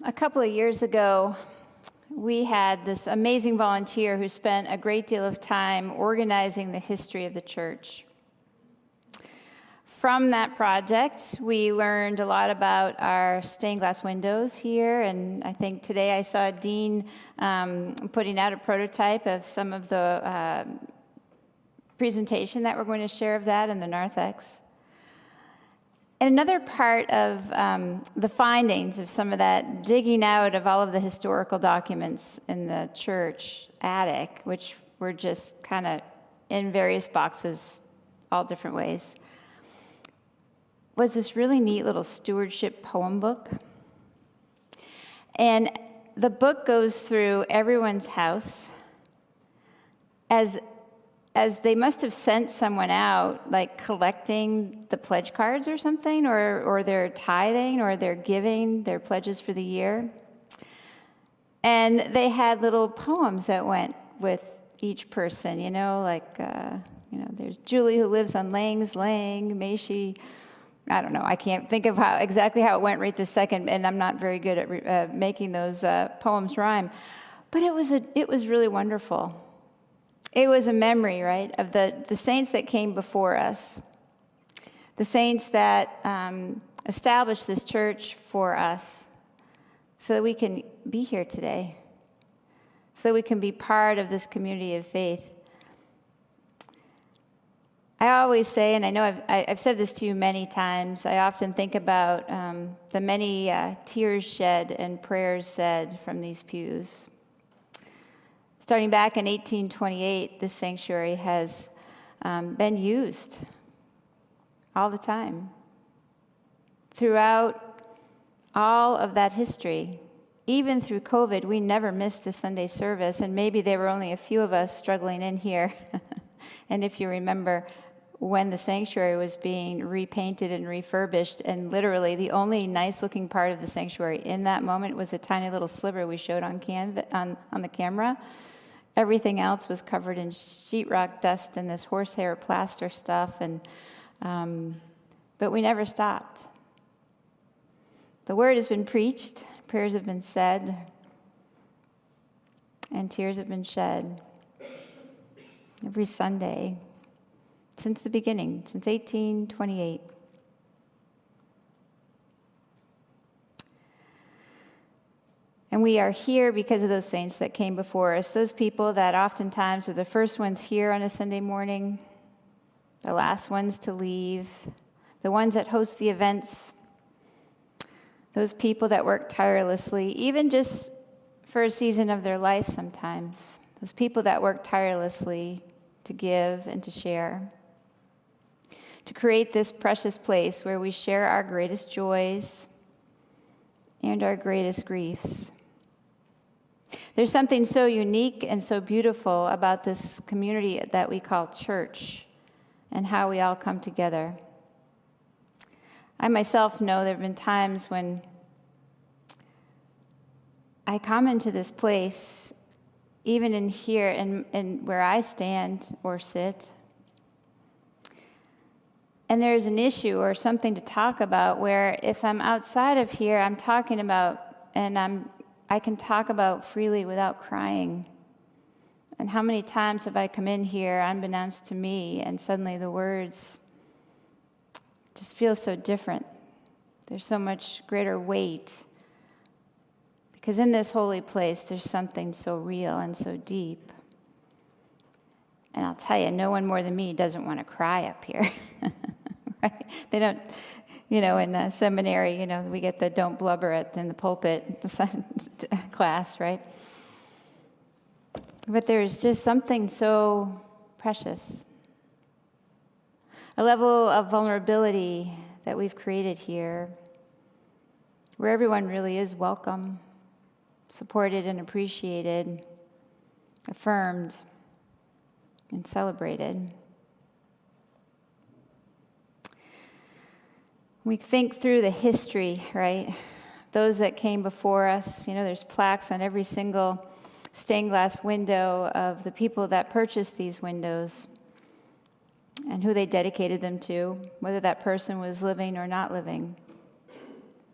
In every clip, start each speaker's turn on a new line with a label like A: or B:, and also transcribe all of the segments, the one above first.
A: A couple of years ago, we had this amazing volunteer who spent a great deal of time organizing the history of the church. From that project, we learned a lot about our stained glass windows here, and I think today I saw Dean putting out a prototype of some of the presentation that we're going to share of that in the narthex. And another part of the findings of some of that digging out of all of the historical documents in the church attic, which were just kind of in various boxes, all different ways, was this really neat little stewardship poem book. And the book goes through everyone's house as they must have sent someone out, like collecting the pledge cards or something, or their tithing, or their giving, their pledges for the year. And they had little poems that went with each person, there's Julie who lives on Lang's Lang, may she, I don't know, I can't think of exactly how it went right this second, and I'm not very good at making those poems rhyme. But it was really wonderful. It was a memory, right, of the saints that came before us, the saints that established this church for us so that we can be here today, so that we can be part of this community of faith. I always say, and I know I've said this to you many times, I often think about the many tears shed and prayers said from these pews. Starting back in 1828, this sanctuary has been used all the time. Throughout all of that history, even through COVID, we never missed a Sunday service, and maybe there were only a few of us struggling in here. And if you remember, when the sanctuary was being repainted and refurbished, and literally the only nice-looking part of the sanctuary in that moment was a tiny little sliver we showed on the camera. Everything else was covered in sheetrock dust and this horsehair plaster stuff, but we never stopped. The word has been preached, prayers have been said, and tears have been shed every Sunday since the beginning, since 1828. And we are here because of those saints that came before us, those people that oftentimes are the first ones here on a Sunday morning, the last ones to leave, the ones that host the events, those people that work tirelessly, even just for a season of their life sometimes, those people that work tirelessly to give and to share, to create this precious place where we share our greatest joys and our greatest griefs. There's something so unique and so beautiful about this community that we call church and how we all come together. I myself know there have been times when I come into this place, even in here and where I stand or sit, and there's an issue or something to talk about where if I'm outside of here, I'm talking about, and I can talk about freely without crying. And how many times have I come in here unbeknownst to me, and suddenly the words just feel so different. There's so much greater weight. Because in this holy place, there's something so real and so deep. And I'll tell you, no one more than me doesn't want to cry up here. Right? They don't, in seminary, we get the don't blubber in the pulpit class, right? But there's just something so precious. A level of vulnerability that we've created here where everyone really is welcome, supported and appreciated, affirmed and celebrated. We think through the history, right? Those that came before us, there's plaques on every single stained glass window of the people that purchased these windows and who they dedicated them to, whether that person was living or not living.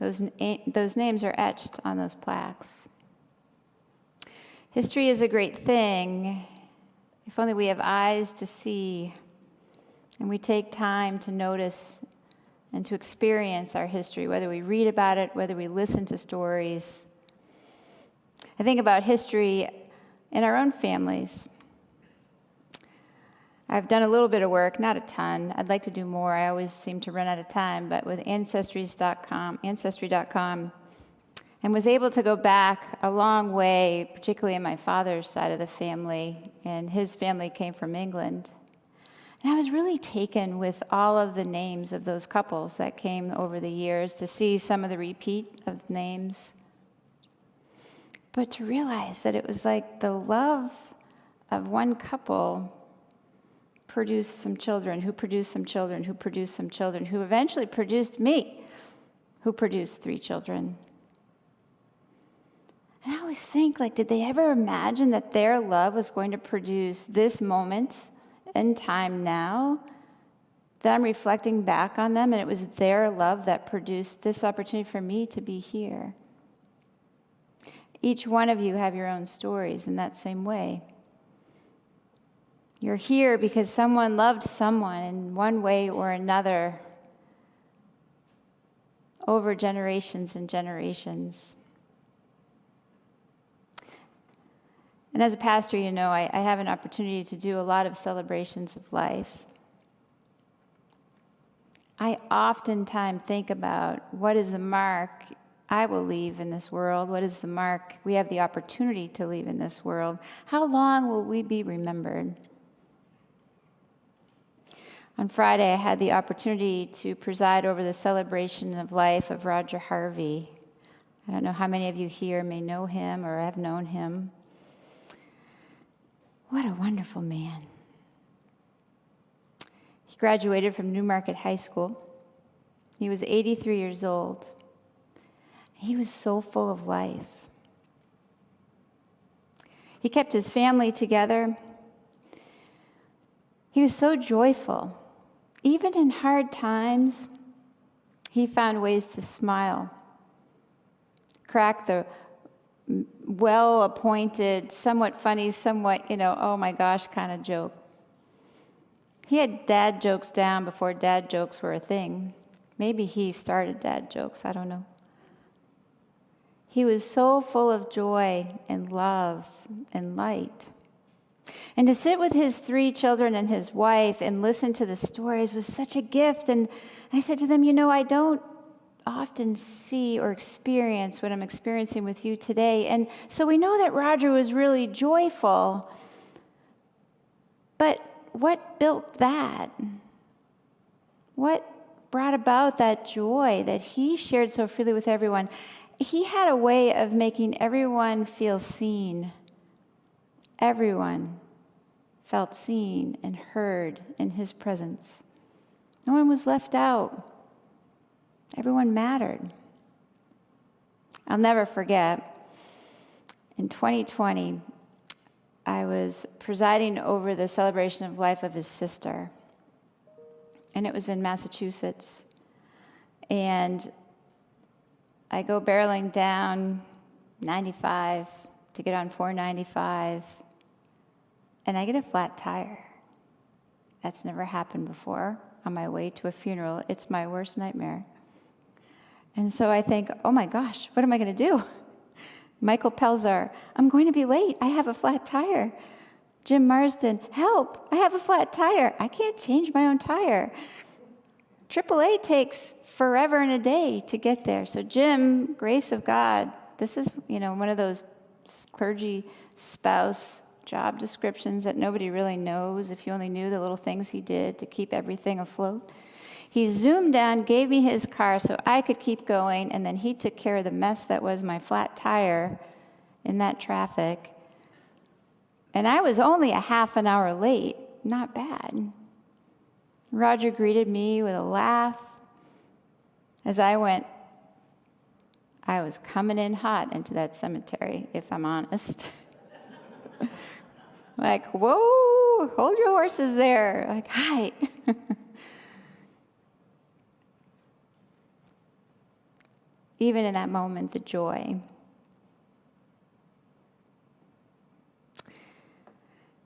A: Those names are etched on those plaques. History is a great thing if only we have eyes to see and we take time to notice and to experience our history, whether we read about it, whether we listen to stories. I think about history in our own families. I've done a little bit of work, not a ton. I'd like to do more. I always seem to run out of time, but with Ancestry.com, and was able to go back a long way, particularly in my father's side of the family, and his family came from England. And I was really taken with all of the names of those couples that came over the years, to see some of the repeat of names. But to realize that it was like the love of one couple produced some children, who produced some children, who produced some children, who eventually produced me, who produced 3 children. And I always think, like, did they ever imagine that their love was going to produce this moment in time now? That I'm reflecting back on them, and it was their love that produced this opportunity for me to be here. Each one of you have your own stories in that same way. You're here because someone loved someone in one way or another over generations and generations. And as a pastor, you know, I have an opportunity to do a lot of celebrations of life. I oftentimes think about what is the mark I will leave in this world? What is the mark we have the opportunity to leave in this world? How long will we be remembered? On Friday, I had the opportunity to preside over the celebration of life of Roger Harvey. I don't know how many of you here may know him or have known him. What a wonderful man. He graduated from Newmarket High School. He was 83 years old. He was so full of life. He kept his family together. He was so joyful. Even in hard times, he found ways to smile, crack the well-appointed, somewhat funny, somewhat, oh my gosh kind of joke. He had dad jokes down before dad jokes were a thing. Maybe he started dad jokes, I don't know. He was so full of joy and love and light. And to sit with his 3 children and his wife and listen to the stories was such a gift. And I said to them, I don't often see or experience what I'm experiencing with you today. And so we know that Roger was really joyful. But what built that? What brought about that joy that he shared so freely with everyone? He had a way of making everyone feel seen. Everyone felt seen and heard in his presence. No one was left out. Everyone mattered. I'll never forget, in 2020, I was presiding over the celebration of life of his sister, and it was in Massachusetts. And I go barreling down 95 to get on 495, and I get a flat tire. That's never happened before on my way to a funeral. It's my worst nightmare. And so I think, oh my gosh, what am I going to do? Michael Pelzar, I'm going to be late. I have a flat tire. Jim Marsden, help, I have a flat tire. I can't change my own tire. AAA takes forever and a day to get there. So Jim, grace of God, this is, one of those clergy spouse job descriptions that nobody really knows. If you only knew the little things he did to keep everything afloat. He zoomed down, gave me his car so I could keep going, and then he took care of the mess that was my flat tire in that traffic. And I was only a half an hour late. Not bad. Roger greeted me with a laugh. As I went, I was coming in hot into that cemetery, if I'm honest. Like, whoa, hold your horses there. Like, hi. even in that moment, the joy.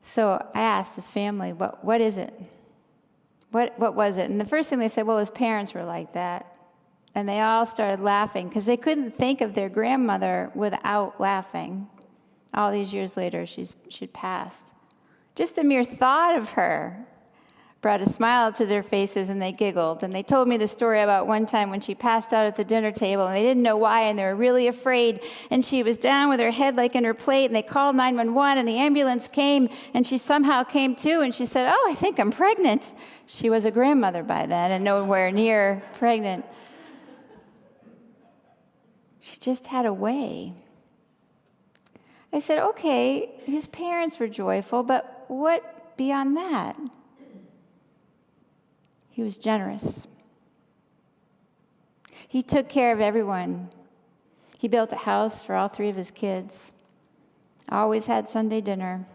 A: So I asked his family, what is it? What was it? And the first thing they said, well, his parents were like that. And they all started laughing because they couldn't think of their grandmother without laughing. All these years later, she'd passed. Just the mere thought of her brought a smile to their faces, and they giggled. And they told me the story about one time when she passed out at the dinner table, and they didn't know why, and they were really afraid. And she was down with her head like in her plate, and they called 911, and the ambulance came, and she somehow came to, and she said, oh, I think I'm pregnant. She was a grandmother by then and nowhere near pregnant. She just had a way. I said, okay, his parents were joyful, but what beyond that? He was generous. He took care of everyone. He built a house for all 3 of his kids. Always had Sunday dinner.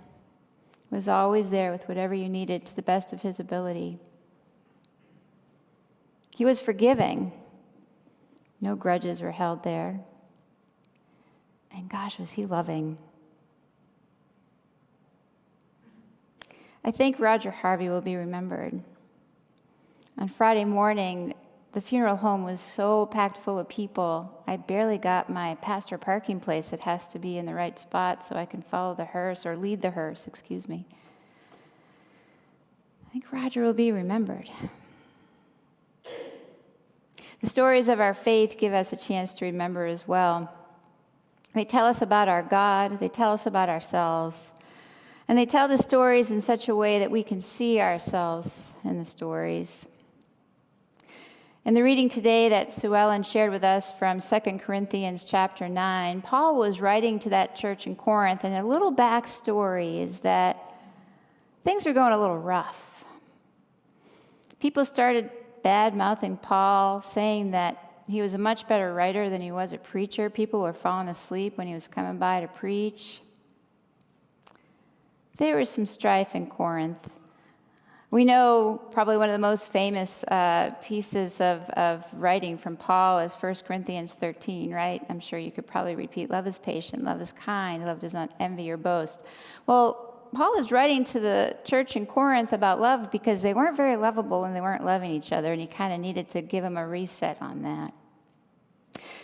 A: Was always there with whatever you needed to the best of his ability. He was forgiving. No grudges were held there. And gosh, was he loving. I think Roger Harvey will be remembered. On Friday morning, the funeral home was so packed full of people, I barely got my pastor parking place. It has to be in the right spot so I can follow the hearse, or lead the hearse, excuse me. I think Roger will be remembered. The stories of our faith give us a chance to remember as well. They tell us about our God, they tell us about ourselves, and they tell the stories in such a way that we can see ourselves in the stories. In the reading today that Sue Ellen shared with us from 2 Corinthians chapter 9, Paul was writing to that church in Corinth, and a little backstory is that things were going a little rough. People started bad-mouthing Paul, saying that he was a much better writer than he was a preacher. People were falling asleep when he was coming by to preach. There was some strife in Corinth. We know probably one of the most famous pieces of writing from Paul is 1 Corinthians 13, right? I'm sure you could probably repeat, love is patient, love is kind, love does not envy or boast. Well, Paul is writing to the church in Corinth about love because they weren't very lovable and they weren't loving each other, and he kind of needed to give them a reset on that.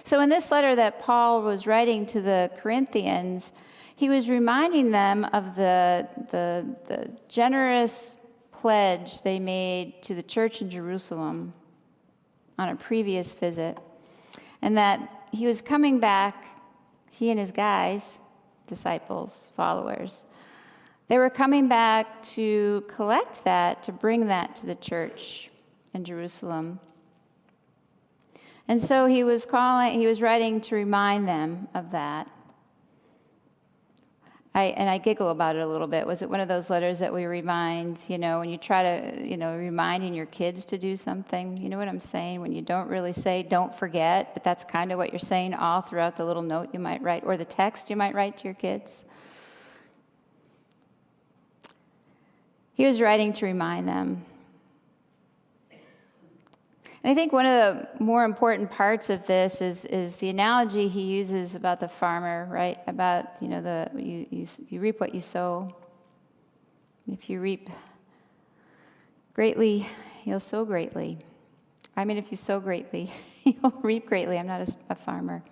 A: So in this letter that Paul was writing to the Corinthians, he was reminding them of the generous pledge they made to the church in Jerusalem on a previous visit, and that he was coming back, he and his guys, disciples, followers, they were coming back to collect that, to bring that to the church in Jerusalem. And so he was writing to remind them of that. I giggle about it a little bit. Was it one of those letters that we remind, when you try to, reminding your kids to do something? You know what I'm saying? When you don't really say, don't forget, but that's kind of what you're saying all throughout the little note you might write, or the text you might write to your kids. He was writing to remind them. And I think one of the more important parts of this is the analogy he uses about the farmer, right? About, you reap what you sow. If you reap greatly, you'll sow greatly. I mean, if you sow greatly, you'll reap greatly. I'm not a farmer.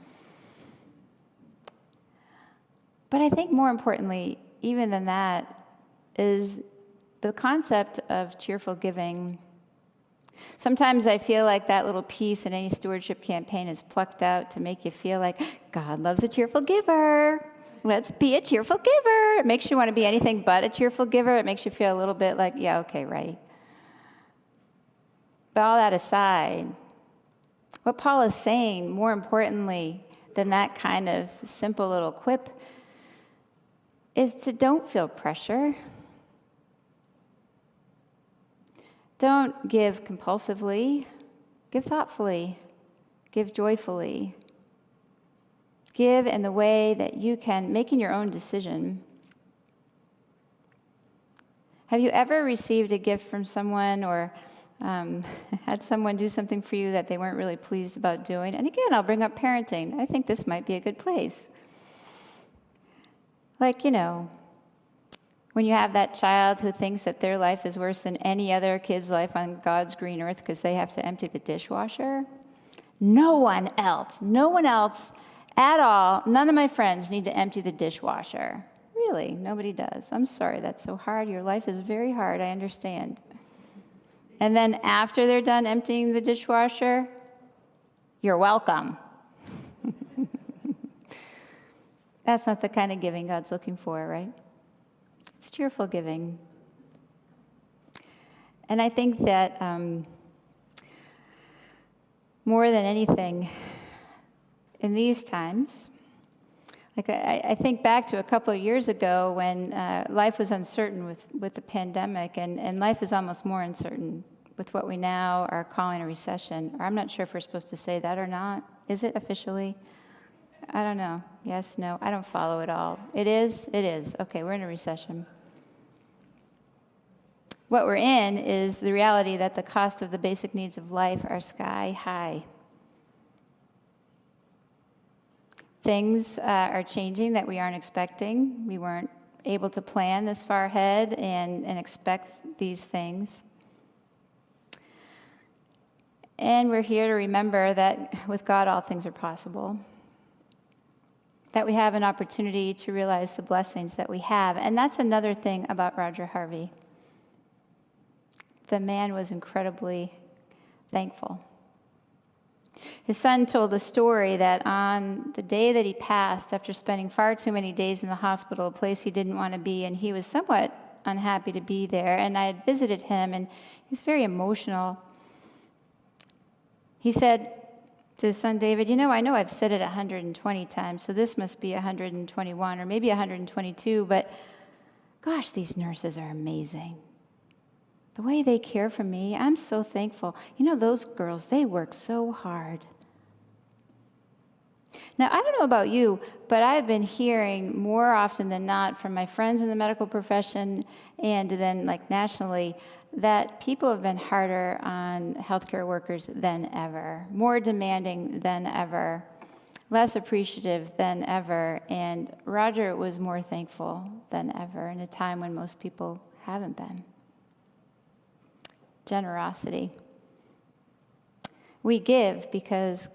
A: But I think more importantly, even than that, is the concept of cheerful giving. Sometimes I feel like that little piece in any stewardship campaign is plucked out to make you feel like God loves a cheerful giver. Let's be a cheerful giver. It makes you want to be anything but a cheerful giver. It makes you feel a little bit like, yeah, okay, right. But all that aside, what Paul is saying, more importantly than that kind of simple little quip, is to don't feel pressure. Don't give compulsively, give thoughtfully, give joyfully. Give in the way that you can, making your own decision. Have you ever received a gift from someone or had someone do something for you that they weren't really pleased about doing. And again, I'll bring up parenting. I think this might be a good place. Like, when you have that child who thinks that their life is worse than any other kid's life on God's green earth because they have to empty the dishwasher. No one else at all, none of my friends need to empty the dishwasher. Really, nobody does. I'm sorry, that's so hard. Your life is very hard, I understand. And then after they're done emptying the dishwasher, you're welcome. That's not the kind of giving God's looking for, right? It's cheerful giving. And I think that more than anything, in these times, like I think back to a couple of years ago when life was uncertain with the pandemic, and life is almost more uncertain with what we now are calling a recession. Or I'm not sure if we're supposed to say that or not. Is it officially? I don't know. Yes, no, I don't follow it all. It is? It is. Okay, we're in a recession. What we're in is the reality that the cost of the basic needs of life are sky high. Things are changing that we aren't expecting. We weren't able to plan this far ahead and expect these things. And we're here to remember that with God, all things are possible. That we have an opportunity to realize the blessings that we have. And that's another thing about Roger Harvey. The man was incredibly thankful. His son told the story that on the day that he passed, after spending far too many days in the hospital, a place he didn't want to be, and he was somewhat unhappy to be there, and I had visited him, and he was very emotional. He said to his son David, I know I've said it 120 times, so this must be 121 or maybe 122, but gosh, these nurses are amazing. The way they care for me, I'm so thankful. Those girls, they work so hard. Now, I don't know about you, but I've been hearing more often than not from my friends in the medical profession and then nationally that people have been harder on healthcare workers than ever, more demanding than ever, less appreciative than ever, and Roger was more thankful than ever in a time when most people haven't been. Generosity. We give because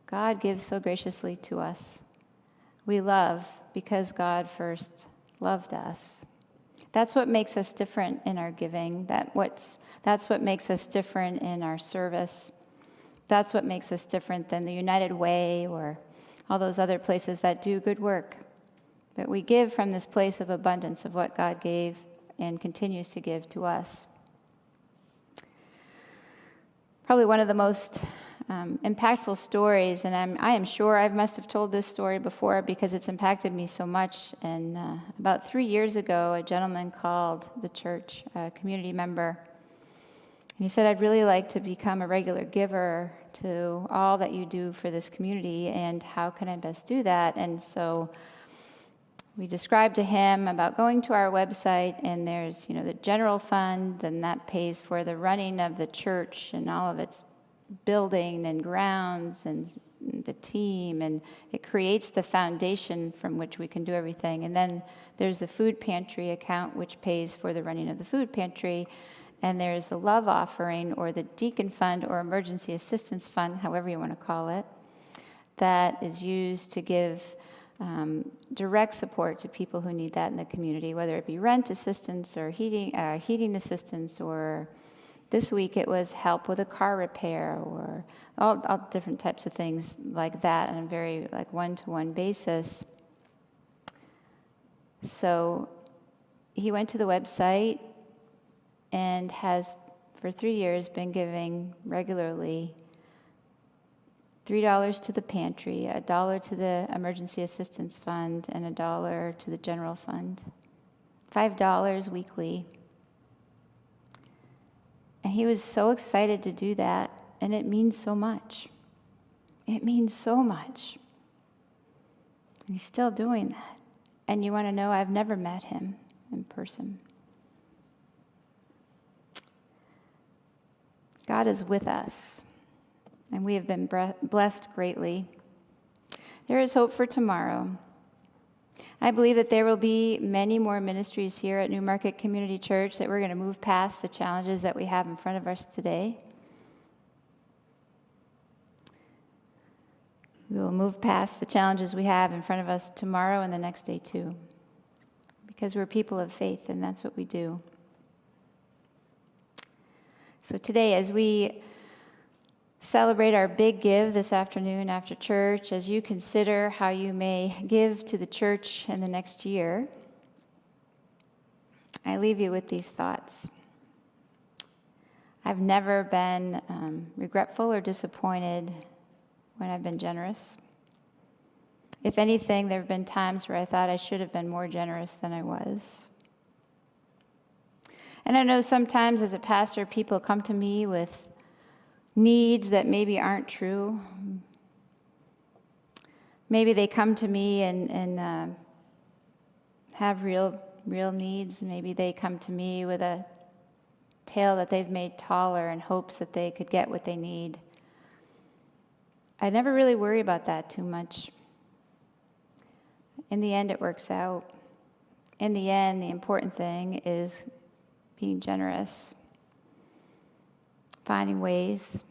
A: God gives so graciously to us. We love because God first loved us. That's what makes us different in our giving. That's what makes us different in our service. That's what makes us different than the United Way or all those other places that do good work. But we give from this place of abundance of what God gave and continues to give to us. Probably one of the most impactful stories, and I am sure I must have told this story before because it's impacted me so much. And about 3 years ago, a gentleman called the church, a community member, and he said, I'd really like to become a regular giver to all that you do for this community, and how can I best do that? And so we described to him about going to our website, and there's, the general fund, and that pays for the running of the church and all of its building and grounds and the team, and it creates the foundation from which we can do everything. And then there's the food pantry account, which pays for the running of the food pantry, and there's a love offering, or the deacon fund, or emergency assistance fund, however you want to call it, that is used to give direct support to people who need that in the community, whether it be rent assistance or heating assistance, or this week it was help with a car repair, or all different types of things like that on a very one-to-one basis. So he went to the website and has for 3 years been giving regularly $3 to the pantry, $1 to the emergency assistance fund, and $1 to the general fund. $5 weekly. And he was so excited to do that, and it means so much. It means so much. And he's still doing that. And you want to know, I've never met him in person. God is with us, and we have been blessed greatly. There is hope for tomorrow. I believe that there will be many more ministries here at Newmarket Community Church, that we're going to move past the challenges that we have in front of us today. We will move past the challenges we have in front of us tomorrow and the next day too, because we're people of faith, and that's what we do. So today, as we celebrate our big give this afternoon after church, as you consider how you may give to the church in the next year, I leave you with these thoughts. I've never been regretful or disappointed when I've been generous. If anything, there have been times where I thought I should have been more generous than I was. And I know sometimes as a pastor, people come to me with needs that maybe aren't true. Maybe they come to me and have real needs. Maybe they come to me with a tale that they've made taller in hopes that they could get what they need. I never really worry about that too much. In the end, it works out. In the end, the important thing is being generous, finding ways,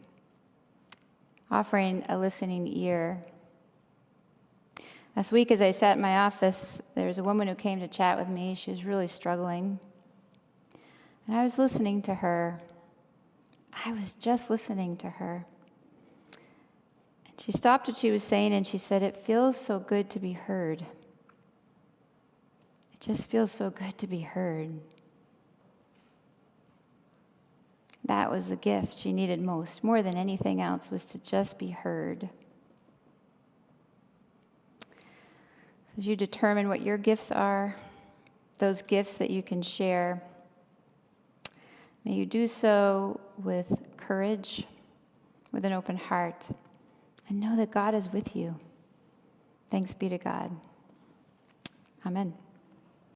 A: offering a listening ear. Last week, as I sat in my office, there was a woman who came to chat with me. She was really struggling. And I was listening to her. I was just listening to her. And she stopped what she was saying and she said, "It feels so good to be heard. It just feels so good to be heard." That was the gift she needed most, more than anything else, was to just be heard. As you determine what your gifts are, those gifts that you can share, may you do so with courage, with an open heart, and know that God is with you. Thanks be to God. Amen.